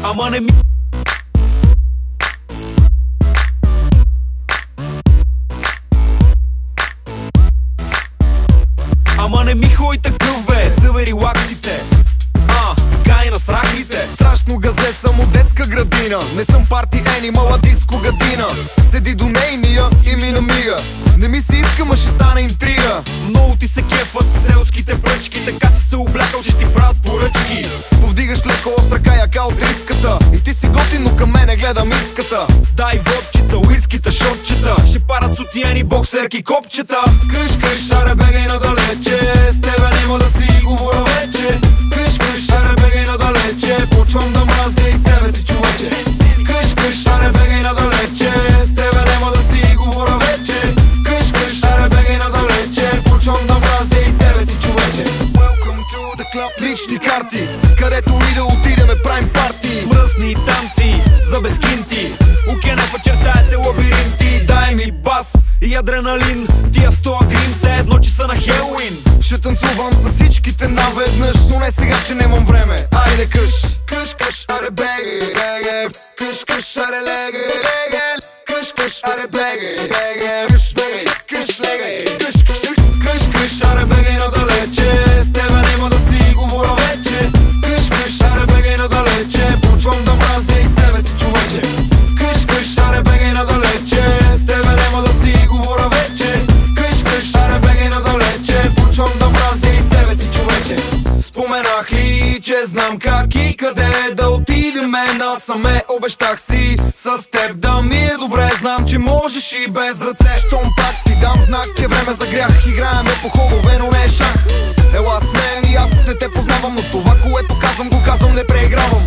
ама не ми. Ама не ми хой такъв бе, събери лактите, кай на срахлите. Страшно газе съм от детска градина, не съм парти енимал, а диско гадина. Седи до нейния и ми намига, не ми се иска, ма ще стане интрига. Много ти се кефат селските пръчки, така си се облякал, ще ти правят поръчки. Повдигаш леко остра каяка от риската и ти си готин, но към мене гледам иската. Дай водчица, уискита, шотчета, ще парат сутиени, боксерки, копчета. Къш, къш, аре бегай надалече, с тебе нема да си говоря вече. Къш, къш, аре бегай надалече, почвам да мразя и себе си, човече. Къш, къш, аре бегай надалече, с тебе нема да си говоря вече. Къш, къш, аре бегай надалече, почвам да мразя и себе си, човече. Welcome to the club. Лични карти, където и да отидеме правим парти. С мръсни танци, за безкинти, океана по чертаете лабиринти. Дай ми бас и адреналин, тия 100 грим, все едно че са на Хелуин. Ще танцувам с всичките наведнъж, но не сега, че нямам време. Айде къш, къш, къш, аре беге, беге. Къш, къш, аре леге, леге. Къш, къш, аре беге, беге. Къш, бегай, къш, легай. Къш, къш, къш, къш, аре бегай надалече, с тебе нема да си говоря вече. Къш, къш, аре бегай надалече, почвам да мразя и себе си, човече. Къш, къш, аре бегай надалече, с тебе нема да си говоря вече. Къш, къш, аре бегай надалече, почвам да мразя и себе си, човече. Споменах ли, че знам как и къде да отидеме насаме? Обещах си с теб да ми е добре, знам, че можеш и без ръце. Щом пак ти дам знак, е време за грях. Играеме по ходове, но не е шах. Ела с мен и аз не те познавам, но това, което казвам, го казвам, не преигравам.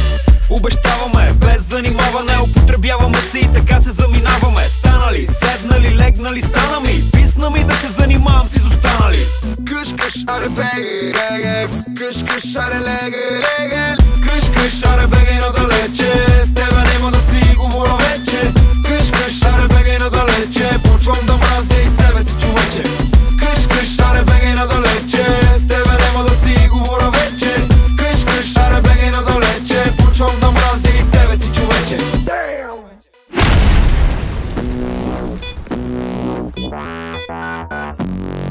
Обещаваме, без занимаване, употребяваме се и така се заминаваме. Станали, седнали, легнали, стана ми, писна ми да се занимавам с изостанали. Къш, къш, аре беге, беге. Къш, къш, аре леге, леге. Къш, къш, аре бегай надалече, с тебе нема да си говоря вече. Къш, къш, аре бегай надалече, почвам да мразя и себе си, човече. Къш, къш, аре бегай надалече, с тебе нема да си говоря вече. Къш, къш, аре бегай надалече, почвам да мразя и себе си, човече. Damn!